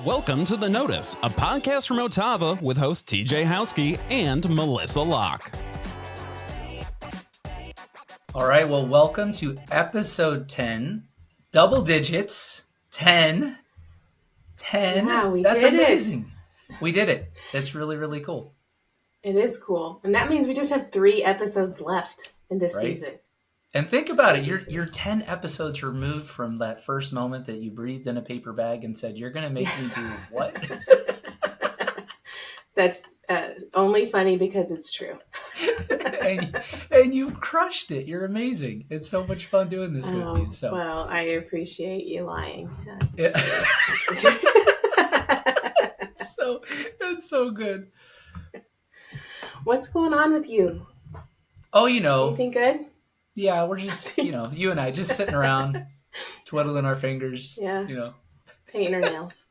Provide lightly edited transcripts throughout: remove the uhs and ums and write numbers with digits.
Welcome to The Notice, a podcast from OTAVA with hosts TJ Howski and Melissa Locke. All right, well, welcome to episode 10, double digits, 10. Yeah, That's did amazing. We did it. That's really, really cool. It is cool. And that means we just have 3 episodes left in this Right? season. And think about it. You're 10 episodes removed from that first moment that you breathed in a paper bag and said, you're going to make me do what? That's only funny because it's true. and you crushed it. You're amazing. It's so much fun doing this with you. So well, I appreciate you lying. That's so good. What's going on with you? Oh, anything good? Yeah, we're just, you and I just sitting around, twiddling our fingers. Yeah. Painting our nails.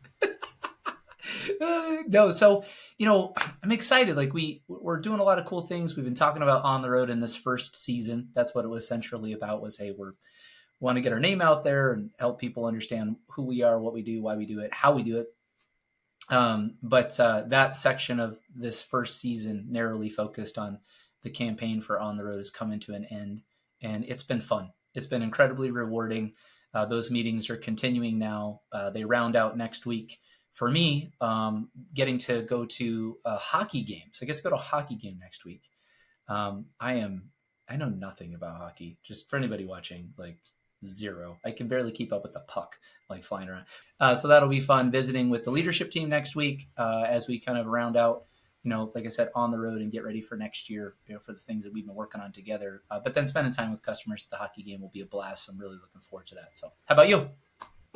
No, so, I'm excited. Like we're doing a lot of cool things. We've been talking about on the road in this first season. That's what it was centrally about was, hey, we want to get our name out there and help people understand who we are, what we do, why we do it, how we do it. But that section of this first season narrowly focused on the campaign for On the Road is coming to an end. And it's been fun. It's been incredibly rewarding. Those meetings are continuing now. They round out next week. For me, getting to go to a hockey game. So I get to go to a hockey game next week. I know nothing about hockey. Just for anybody watching, like zero. I can barely keep up with the puck, like flying around. So that'll be fun visiting with the leadership team next week as we kind of round out, like I said, on the road and get ready for next year, for the things that we've been working on together. But then spending time with customers at the hockey game will be a blast. I'm really looking forward to that. So how about you?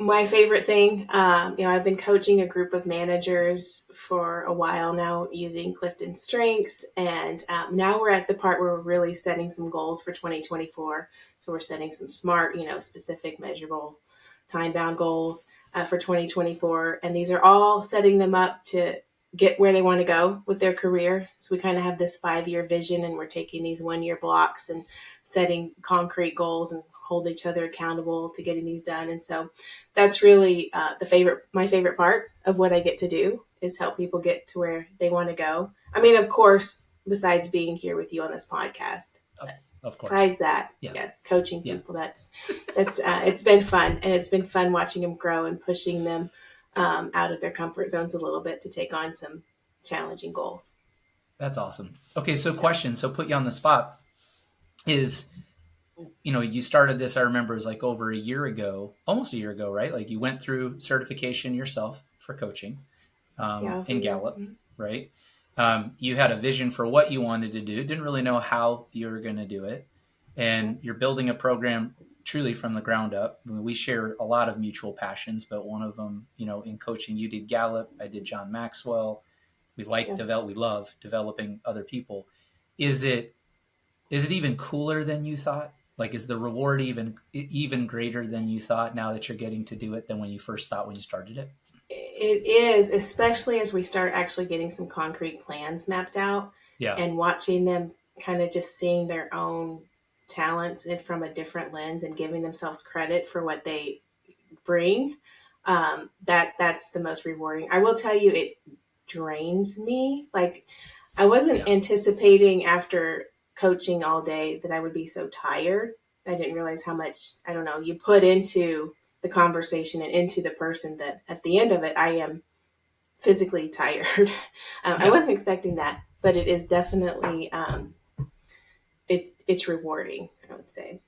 My favorite thing, I've been coaching a group of managers for a while now using Clifton Strengths. And now we're at the part where we're really setting some goals for 2024. So we're setting some smart, specific, measurable, time-bound goals for 2024. And these are all setting them up to get where they want to go with their career. So we kind of have this 5-year vision and we're taking these 1-year blocks and setting concrete goals and hold each other accountable to getting these done. And so that's really my favorite part of what I get to do is help people get to where they want to go. I mean, of course, besides being here with you on this podcast, of course. Besides that, yes, coaching people, that's it's been fun. And it's been fun watching them grow and pushing them out of their comfort zones a little bit to take on some challenging goals. That's awesome. Okay, so question. So put you on the spot is, you started this, I remember, it was like over almost a year ago, right? Like you went through certification yourself for coaching in Gallup, right? You had a vision for what you wanted to do, didn't really know how you were going to do it. And you're building a program truly from the ground up. I mean, we share a lot of mutual passions, but one of them, in coaching, you did Gallup, I did John Maxwell. We love developing other people. Is it even cooler than you thought? Like, is the reward even greater than you thought now that you're getting to do it than when you first thought when you started it? It is, especially as we start actually getting some concrete plans mapped out and watching them kind of just seeing their own talents and from a different lens and giving themselves credit for what they bring. That's the most rewarding. I will tell you, it drains me. Like, I wasn't anticipating after coaching all day that I would be so tired. I didn't realize how much, you put into the conversation and into the person that at the end of it, I am physically tired. I wasn't expecting that, but it is definitely, it's rewarding, I would say.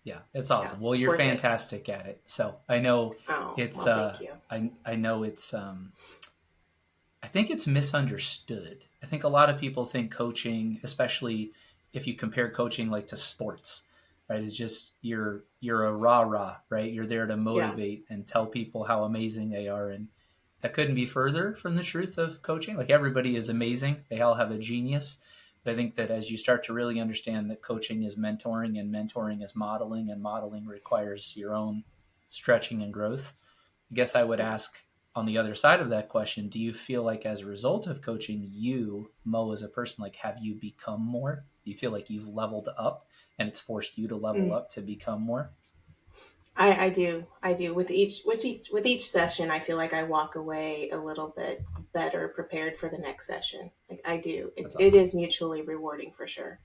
Yeah, it's awesome. Well, you're fantastic at it. So I know thank you. I know it's, I think it's misunderstood. I think a lot of people think coaching, especially if you compare coaching like to sports, right, is just you're a rah-rah, right? You're there to motivate and tell people how amazing they are. And that couldn't be further from the truth of coaching. Like, everybody is amazing. They all have a genius. But I think that as you start to really understand that coaching is mentoring and mentoring is modeling and modeling requires your own stretching and growth, I guess I would ask on the other side of that question, do you feel like as a result of coaching you, Mo, as a person, like, have you become more? Do you feel like you've leveled up and it's forced you to level up to become more? I do. With each session, I feel like I walk away a little bit better prepared for the next session. Like I do. That's It awesome. is mutually rewarding for sure.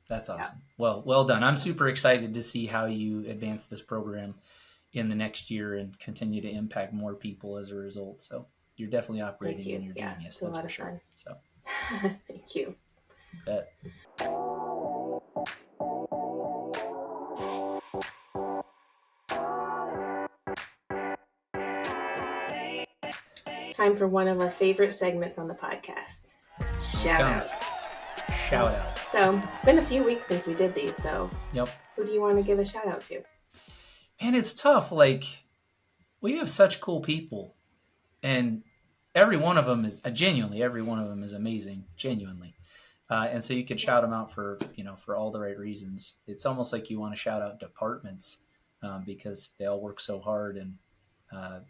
That's Yeah. awesome. Well done. I'm super excited to see how you advance this program in the next year and continue to impact more people as a result. So you're definitely Thank operating in you. your Yeah, genius. it's a That's lot for of sure. fun. So Thank you. bet. It's time for one of our favorite segments on the podcast. Here it Shout comes. outs. Shout out. So it's been a few weeks since we did these, so Yep. who do you want to give a shout out to? And it's tough. Like, we have such cool people, and every one of them is genuinely, every one of them is amazing, genuinely. And so you could shout them out for, for all the right reasons. It's almost like you want to shout out departments because they all work so hard and uh,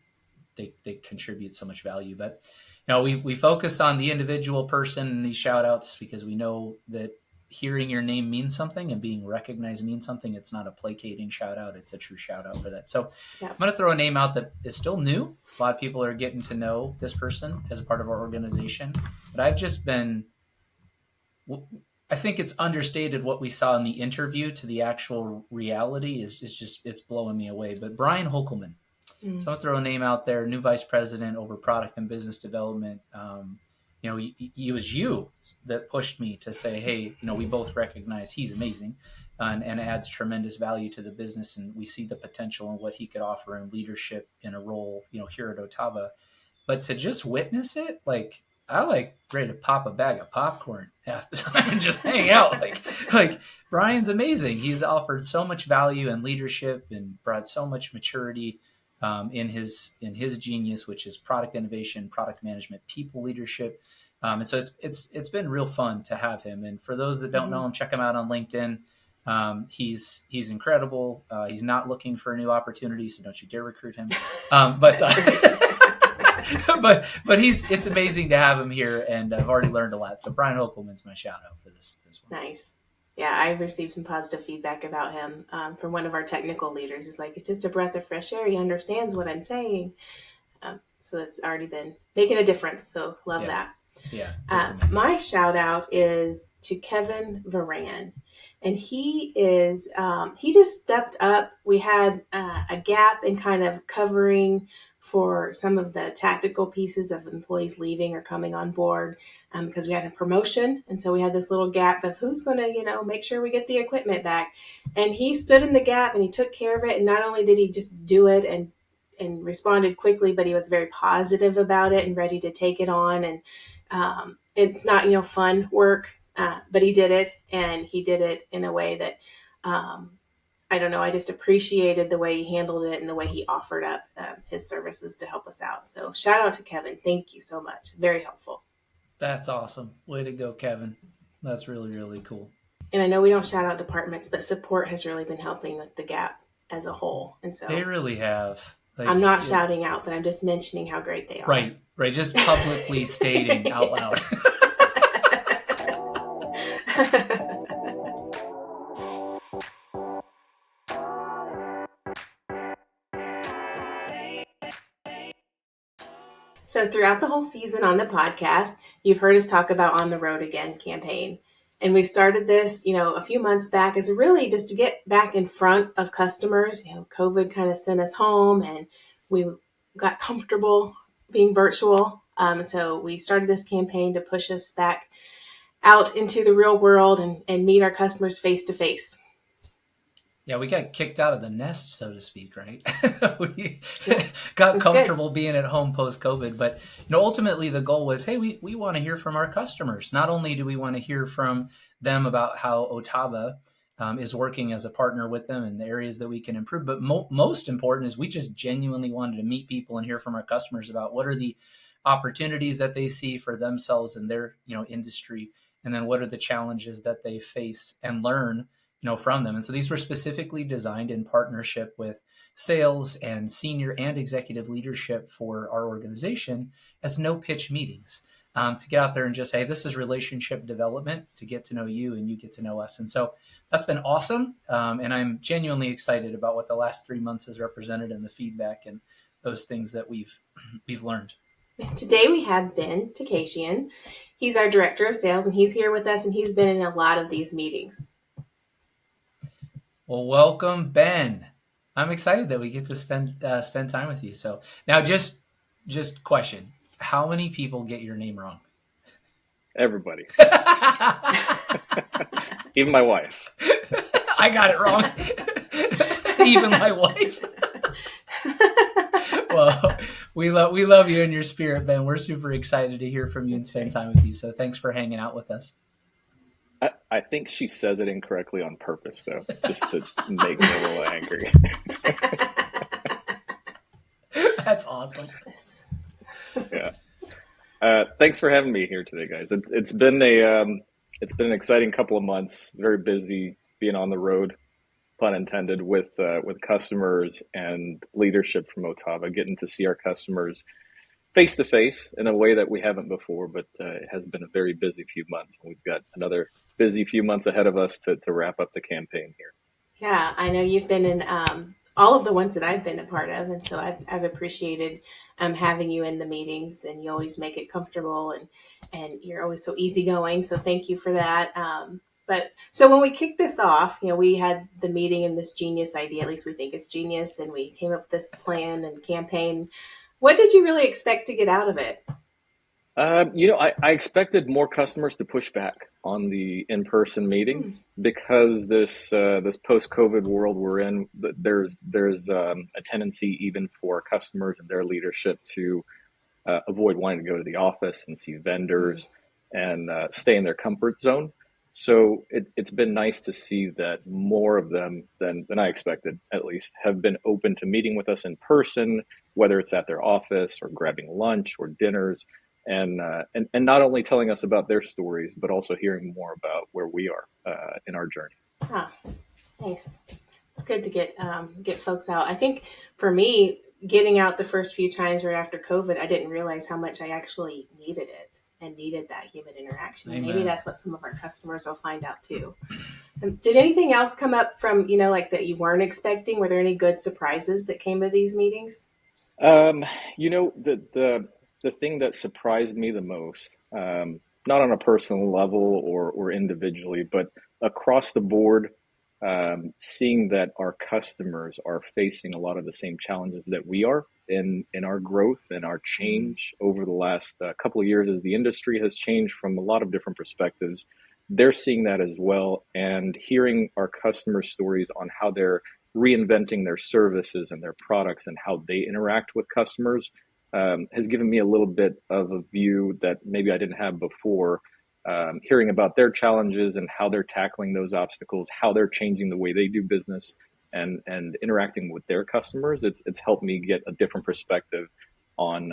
they contribute so much value. But we focus on the individual person in these shout outs because we know that hearing your name means something and being recognized means something. It's not a placating shout out, it's a true shout out for that. So Yeah. I'm going to throw a name out that is still new. A lot of people are getting to know this person as a part of our organization, but I've just been, I think it's understated what we saw in the interview to the actual reality is just, it's blowing me away. But Brian Hokelman, so I'll throw a name out there, new vice president over product and business development. It was you that pushed me to say, hey, we both recognize he's amazing and adds tremendous value to the business. And we see the potential in what he could offer in leadership in a role, here at OTAVA. But to just witness it, like, I ready to pop a bag of popcorn half the time and just hang out. Like Brian's amazing. He's offered so much value and leadership and brought so much maturity in his genius, which is product innovation, product management, people leadership. And so it's been real fun to have him. And for those that don't know him, check him out on LinkedIn. He's incredible. He's not looking for a new opportunity, so don't you dare recruit him. But it's amazing to have him here, and I've already learned a lot. So Brian Hokelman's my shout out for this one. Nice. Yeah, I received some positive feedback about him from one of our technical leaders. He's like, it's just a breath of fresh air. He understands what I'm saying. So it's already been making a difference. So love that. Yeah. My shout out is to Kevin Varan. And he is, he just stepped up. We had a gap in kind of covering for some of the tactical pieces of employees leaving or coming on board because we had a promotion. And so we had this little gap of who's going to, make sure we get the equipment back. And he stood in the gap and he took care of it. And not only did he just do it and responded quickly, but he was very positive about it and ready to take it on. And it's not, fun work, but he did it, and he did it in a way that, I don't know, I just appreciated the way he handled it and the way he offered up his services to help us out. So shout out to Kevin. Thank you so much. Very helpful. That's awesome. Way to go, Kevin. That's really, really cool. And I know we don't shout out departments, but support has really been helping with the gap as a whole. And so they really have. I'm not shouting out, but I'm just mentioning how great they are. Right. Just publicly stating out loud. So throughout the whole season on the podcast, you've heard us talk about On the Road Again campaign. And we started this, a few months back as really just to get back in front of customers. COVID kind of sent us home and we got comfortable being virtual. And so we started this campaign to push us back out into the real world and meet our customers face to face. Yeah, we got kicked out of the nest, so to speak, right? We got comfortable being at home post-COVID. But ultimately the goal was, hey, we want to hear from our customers. Not only do we want to hear from them about how OTAVA is working as a partner with them and the areas that we can improve, but most important is we just genuinely wanted to meet people and hear from our customers about what are the opportunities that they see for themselves in their industry, and then what are the challenges that they face and learn from them. And so these were specifically designed in partnership with sales and senior and executive leadership for our organization as no pitch meetings to get out there and just say, this is relationship development to get to know you and you get to know us. And so that's been awesome. And I'm genuinely excited about what the last 3 months has represented and the feedback and those things that we've learned. Today we have Ben Taghehchian. He's our director of sales, and he's here with us, and he's been in a lot of these meetings. Well, welcome, Ben. I'm excited that we get to spend time with you. So now, just question: how many people get your name wrong? Everybody, even my wife. I got it wrong. Even my wife. Well, we love you and your spirit, Ben. We're super excited to hear from you and spend time with you. So thanks for hanging out with us. I think she says it incorrectly on purpose, though, just to make me a little angry. That's awesome. Yeah. Thanks for having me here today, guys. It's been an exciting couple of months. Very busy being on the road, pun intended, with customers and leadership from OTAVA, getting to see our customers face to face in a way that we haven't before. But it has been a very busy few months, and we've got another busy few months ahead of us to wrap up the campaign here. Yeah, I know you've been in all of the ones that I've been a part of, and so I've appreciated having you in the meetings, and you always make it comfortable, and you're always so easygoing. So thank you for that. But so when we kicked this off, we had the meeting and this genius idea. At least we think it's genius, and we came up with this plan and campaign. What did you really expect to get out of it? I expected more customers to push back on the in-person meetings because this post-COVID world we're in, there's a tendency even for customers and their leadership to avoid wanting to go to the office and see vendors and stay in their comfort zone. So it's been nice to see that more of them than I expected, at least, have been open to meeting with us in person, whether it's at their office or grabbing lunch or dinners. And not only telling us about their stories, but also hearing more about where we are in our journey. Huh. Nice. It's good to get folks out. I think for me, getting out the first few times right after COVID, I didn't realize how much I actually needed it and needed that human interaction. Amen. Maybe that's what some of our customers will find out too. Did anything else come up from, like that you weren't expecting? Were there any good surprises that came to these meetings? The thing that surprised me the most, not on a personal level or individually, but across the board, seeing that our customers are facing a lot of the same challenges that we are in our growth and our change over the last couple of years as the industry has changed from a lot of different perspectives. They're seeing that as well, and hearing our customer stories on how they're reinventing their services and their products and how they interact with customers has given me a little bit of a view that maybe I didn't have before. Hearing about their challenges and how they're tackling those obstacles, how they're changing the way they do business and interacting with their customers, it's helped me get a different perspective on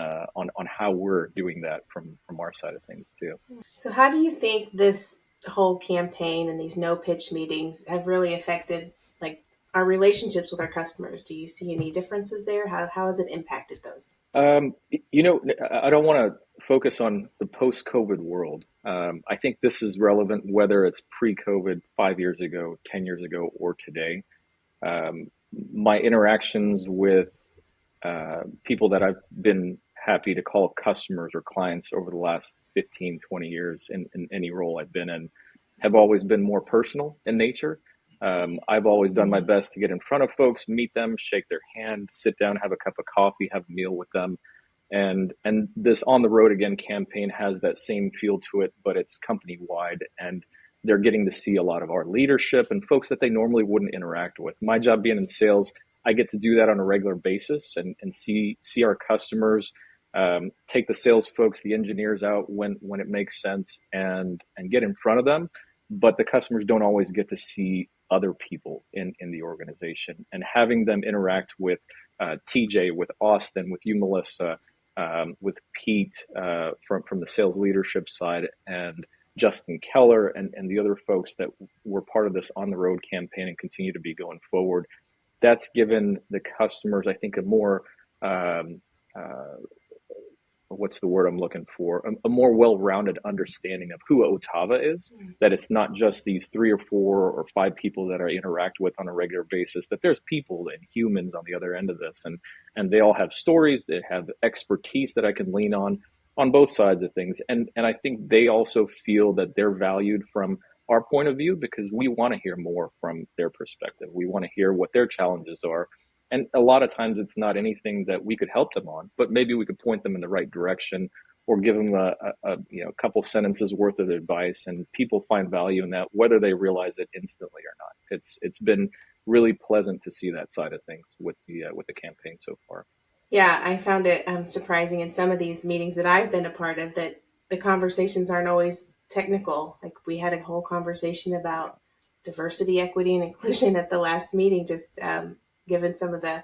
how we're doing that from our side of things too. So how do you think this whole campaign and these no pitch meetings have really affected our relationships with our customers? Do you see any differences there? How has it impacted those? I don't want to focus on the post-COVID world. I think this is relevant whether it's pre-COVID 5 years ago, 10 years ago, or today. My interactions with people that I've been happy to call customers or clients over the last 15, 20 years in any role I've been in have always been more personal in nature. I've always done my best to get in front of folks, meet them, shake their hand, sit down, have a cup of coffee, have a meal with them. And this On the Road Again campaign has that same feel to it, but it's company wide, and they're getting to see a lot of our leadership and folks that they normally wouldn't interact with. My job being in sales, I get to do that on a regular basis and see our customers, take the sales folks, the engineers out when it makes sense and get in front of them. But the customers don't always get to see other people in the organization, and having them interact with TJ, with Austin, with you, Melissa, with Pete from the sales leadership side, and Justin Keller and the other folks that were part of this On the Road campaign and continue to be going forward. That's given the customers, I think, a more what's the word I'm looking for? A more well-rounded understanding of who OTAVA is, that it's not just these 3 or 4 or 5 people that I interact with on a regular basis, that there's people and humans on the other end of this. And they all have stories, they have expertise that I can lean on both sides of things. And I think they also feel that they're valued from our point of view, because we want to hear more from their perspective. We want to hear what their challenges are. And a lot of times it's not anything that we could help them on, but maybe we could point them in the right direction or give them a couple sentences worth of advice, and people find value in that, whether they realize it instantly or not. It's been really pleasant to see that side of things with the campaign so far. Yeah, I found it surprising in some of these meetings that I've been a part of that the conversations aren't always technical. Like we had a whole conversation about diversity, equity, and inclusion at the last meeting, just given some of the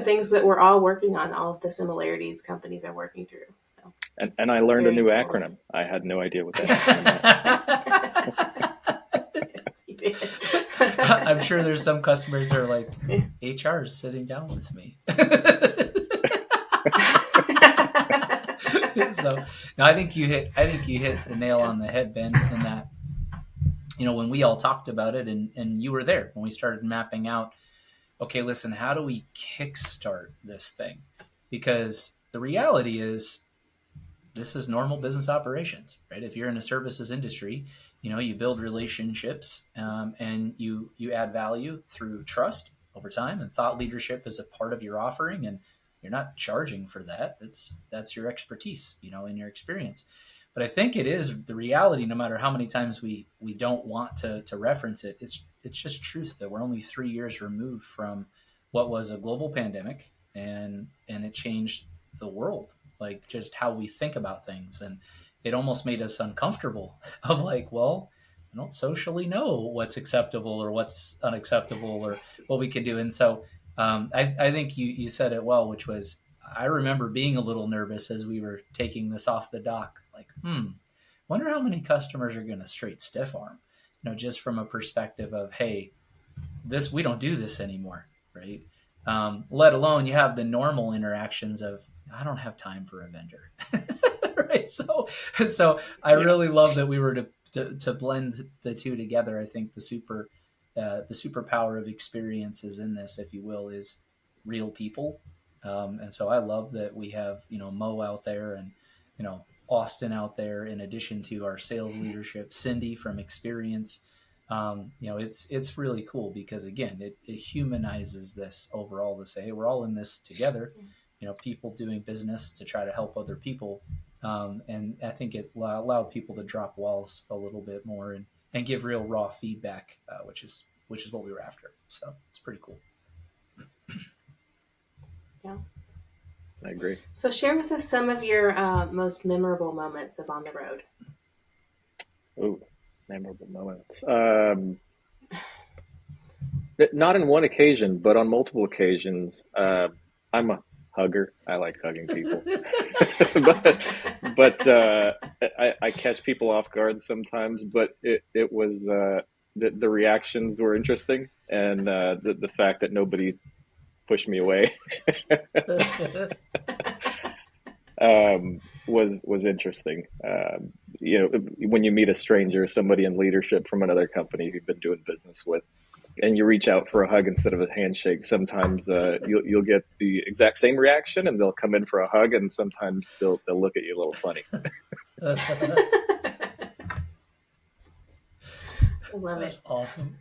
things that we're all working on, all of the similarities companies are working through. So, and I learned a new cool acronym. I had no idea what that acronym meant. Yes, you did. I'm sure there's some customers that are like, HR is sitting down with me. So no, I think you hit the nail on the head, Ben, in that, when we all talked about it, and you were there when we started mapping out, okay, listen, how do we kickstart this thing? Because the reality is, this is normal business operations, right? If you're in a services industry, you build relationships, and you add value through trust over time, and thought leadership is a part of your offering, and you're not charging for that. That's your expertise, and your experience. But I think it is the reality, no matter how many times we don't want to reference it, it's just truth that we're only 3 years removed from what was a global pandemic, and it changed the world, like just how we think about things. And it almost made us uncomfortable of like, well, I don't socially know what's acceptable or what's unacceptable or what we can do. And so I think you said it well, which was, I remember being a little nervous as we were taking this off the dock, like, wonder how many customers are going to straight stiff arm, just from a perspective of, hey, we don't do this anymore, right? Let alone you have the normal interactions of, I don't have time for a vendor, right? So I really love that we were to blend the two together. I think the superpower of experiences in this, if you will, is real people. And so I love that we have, Mo out there and, Austin out there, in addition to our sales leadership, Cindy from Experience. It's really cool because, again, it humanizes this overall to say, hey, we're all in this together, people doing business to try to help other people. And I think it allowed people to drop walls a little bit more and give real raw feedback, which is what we were after. So it's pretty cool. Yeah. I agree. So share with us some of your most memorable moments of On the Road. Oh, memorable moments. Not in one occasion, but on multiple occasions. I'm a hugger. I like hugging people. but I catch people off guard sometimes, but it was the reactions were interesting, and the fact that nobody pushed me away was interesting. When you meet a stranger, somebody in leadership from another company you've been doing business with, and you reach out for a hug instead of a handshake, sometimes you'll get the exact same reaction, and they'll come in for a hug, and sometimes they'll look at you a little funny. I love That's it. awesome.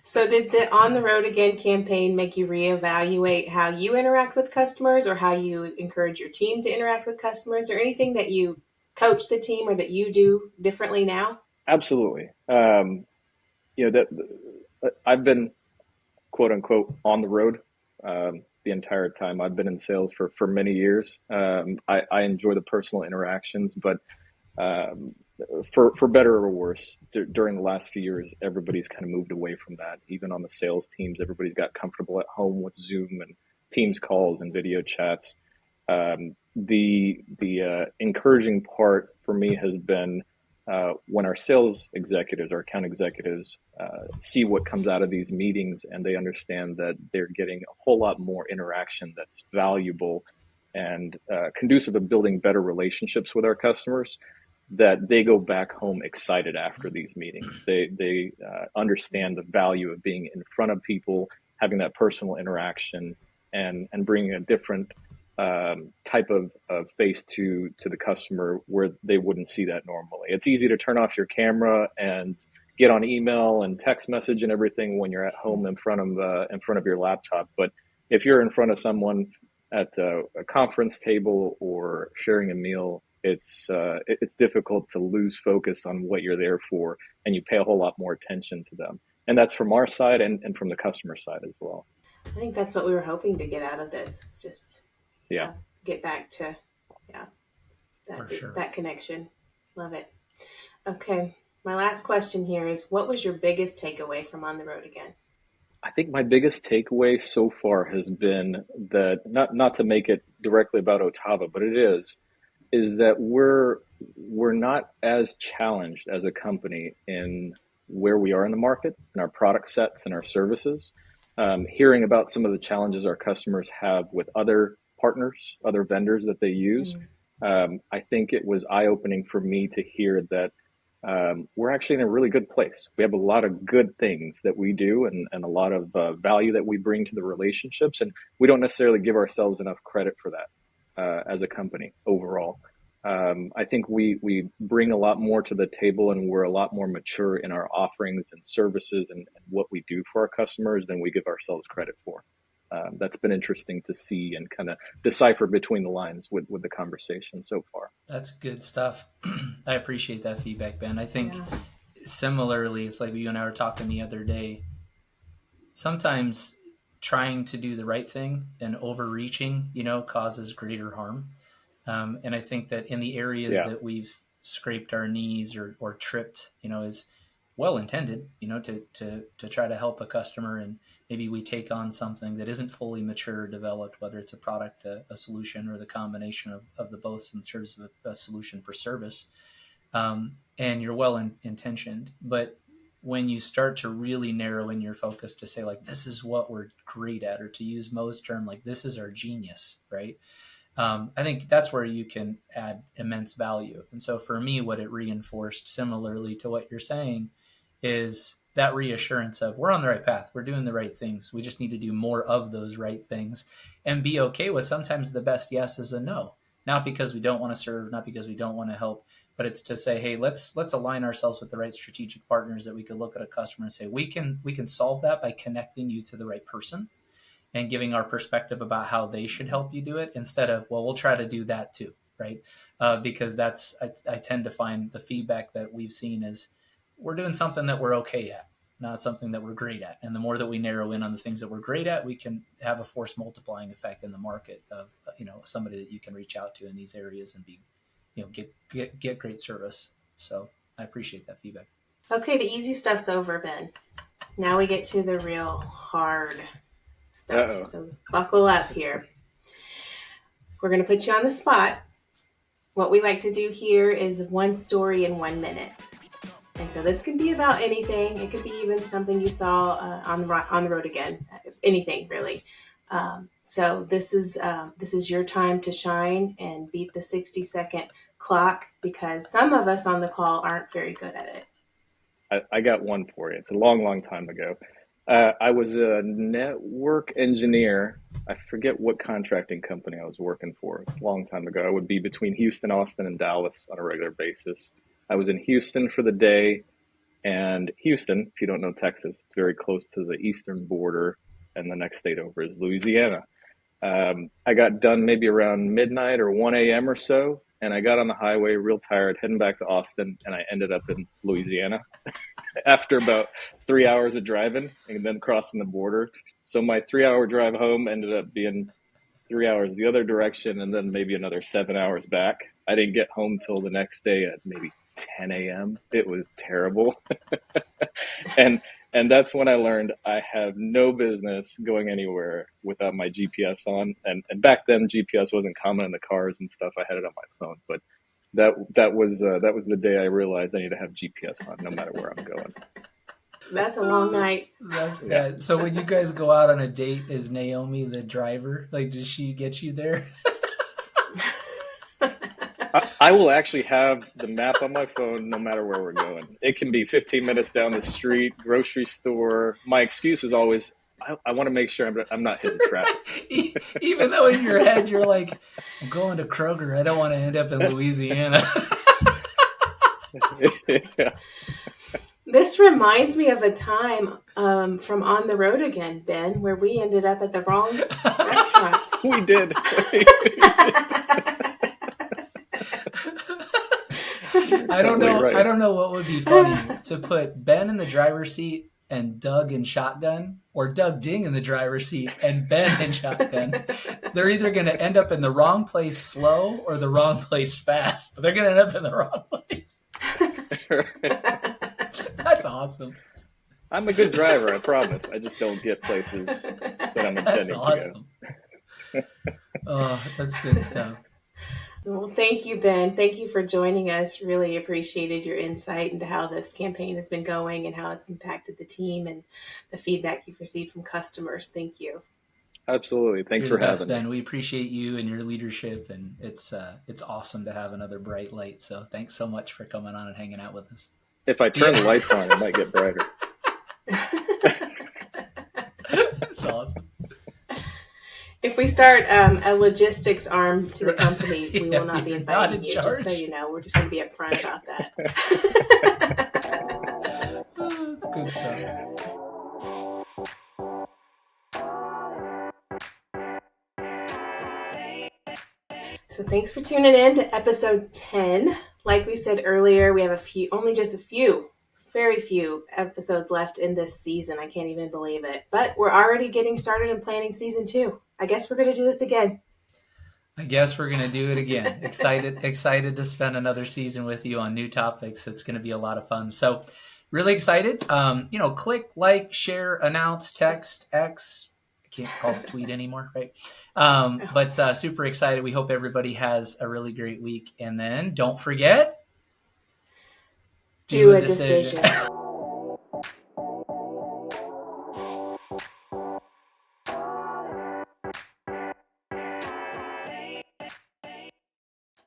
So did the On the Road Again campaign make you reevaluate how you interact with customers, or how you encourage your team to interact with customers, or anything that you coach the team or that you do differently now? Absolutely. That I've been, quote unquote, on the road the entire time. I've been in sales for many years. I enjoy the personal interactions, but for better or worse, during the last few years, everybody's kind of moved away from that. Even on the sales teams, everybody's got comfortable at home with Zoom and Teams calls and video chats. The encouraging part for me has been when our sales executives, our account executives, see what comes out of these meetings and they understand that they're getting a whole lot more interaction that's valuable and conducive of building better relationships with our customers, that they go back home excited after these meetings. They understand the value of being in front of people, having that personal interaction, and bringing a different type of face to the customer where they wouldn't see that normally. It's easy to turn off your camera and get on email and text message and everything when you're at home in front of your laptop. But if you're in front of someone at a conference table or sharing a meal, it's difficult to lose focus on what you're there for, and you pay a whole lot more attention to them. And that's from our side and from the customer side as well. I think that's what we were hoping to get out of this. It's just get back to that connection. Love it. Okay, my last question here is, what was your biggest takeaway from On the Road Again? I think my biggest takeaway so far has been that, not to make it directly about OTAVA, but it is that we're not as challenged as a company in where we are in the market, in our product sets and our services. Hearing about some of the challenges our customers have with other partners, other vendors that they use, I think it was eye-opening for me to hear that we're actually in a really good place. We have a lot of good things that we do and a lot of value that we bring to the relationships, and we don't necessarily give ourselves enough credit for that as a company overall. I think we bring a lot more to the table, and we're a lot more mature in our offerings and services and what we do for our customers than we give ourselves credit for. That's been interesting to see and kind of decipher between the lines with the conversation so far. That's good stuff. I appreciate that feedback, Ben. I think similarly, it's like you and I were talking the other day. Sometimes trying to do the right thing and overreaching, causes greater harm. And I think that in the areas that we've scraped our knees or tripped, is well intended, to try to help a customer, and maybe we take on something that isn't fully mature or developed, whether it's a product, a solution, or the combination of the both in terms of a solution for service. And you're well intentioned, but when you start to really narrow in your focus to say, like, this is what we're great at, or to use Mo's term, like, this is our genius, right? I think that's where you can add immense value. And so for me, what it reinforced, similarly to what you're saying, is that reassurance of we're on the right path. We're doing the right things. We just need to do more of those right things and be okay with sometimes the best yes is a no. Not because we don't want to serve, not because we don't want to help, but it's to say, hey, let's align ourselves with the right strategic partners that we could look at a customer and say, we can solve that by connecting you to the right person and giving our perspective about how they should help you do it, instead of, well, we'll try to do that too, right? Because I tend to find the feedback that we've seen is we're doing something that we're okay at, not something that we're great at. And the more that we narrow in on the things that we're great at, we can have a force multiplying effect in the market of, somebody that you can reach out to in these areas and be, get great service. So I appreciate that feedback. Okay, the easy stuff's over, Ben. Now we get to the real hard stuff. Uh-oh. So buckle up here. We're going to put you on the spot. What we like to do here is one story in 1 minute. And so this can be about anything. It could be even something you saw on the road again. Anything, really. So this is your time to shine and beat the 60-second clock, because some of us on the call aren't very good at it. I got one for you. It's a long, long time ago. I was a network engineer. I forget what contracting company I was working for. A long time ago. I would be between Houston, Austin, and Dallas on a regular basis. I was in Houston for the day, and Houston, if you don't know Texas, it's very close to the eastern border, and the next state over is Louisiana. I got done maybe around midnight or 1 a.m. or so, and I got on the highway real tired, heading back to Austin, and I ended up in Louisiana after about 3 hours of driving and then crossing the border. So my 3-hour drive home ended up being 3 hours the other direction, and then maybe another 7 hours back. I didn't get home till the next day at maybe 10 a.m. It was terrible. And that's when I learned I have no business going anywhere without my GPS on. And back then, GPS wasn't common in the cars and stuff. I had it on my phone. But that was the day I realized I need to have GPS on no matter where I'm going. That's a long night. That's bad. So when you guys go out on a date, is Naomi the driver? Like, does she get you there? I will actually have the map on my phone no matter where we're going. It can be 15 minutes down the street, grocery store. My excuse is always, I want to make sure I'm not hitting traffic. Even though in your head you're like, I'm going to Kroger. I don't want to end up in Louisiana. Yeah. This reminds me of a time from On the Road Again, Ben, where we ended up at the wrong restaurant. We did. I don't know. Right. I don't know what would be funny, to put Ben in the driver's seat and Doug in shotgun, or Doug Ding in the driver's seat and Ben in shotgun. They're either going to end up in the wrong place slow or the wrong place fast, but they're going to end up in the wrong place. That's awesome. I'm a good driver, I promise. I just don't get places that I'm intending That's awesome. to go. Oh, that's good stuff. Well, thank you, Ben. Thank you for joining us. Really appreciated your insight into how this campaign has been going and how it's impacted the team and the feedback you've received from customers. Thank you. Absolutely. Thanks You're for the best, having Ben. me. We appreciate you and your leadership, and it's awesome to have another bright light. So thanks so much for coming on and hanging out with us. If I turn the lights on, it might get brighter. That's awesome. If we start a logistics arm to the company, we will not be You're not inviting in you, charge. just so you know. We're just going to be upfront about that. Oh, that's good stuff. So thanks for tuning in to episode 10. Like we said earlier, we have very few episodes left in this season. I can't even believe it. But we're already getting started in planning season 2. I guess we're going to do this again. I guess we're going to do it again. Excited to spend another season with you on new topics. It's going to be a lot of fun. So really excited. Click, like, share, announce, text, X. I can't call it tweet anymore, right? But super excited. We hope everybody has a really great week. And then don't forget, Do a decision.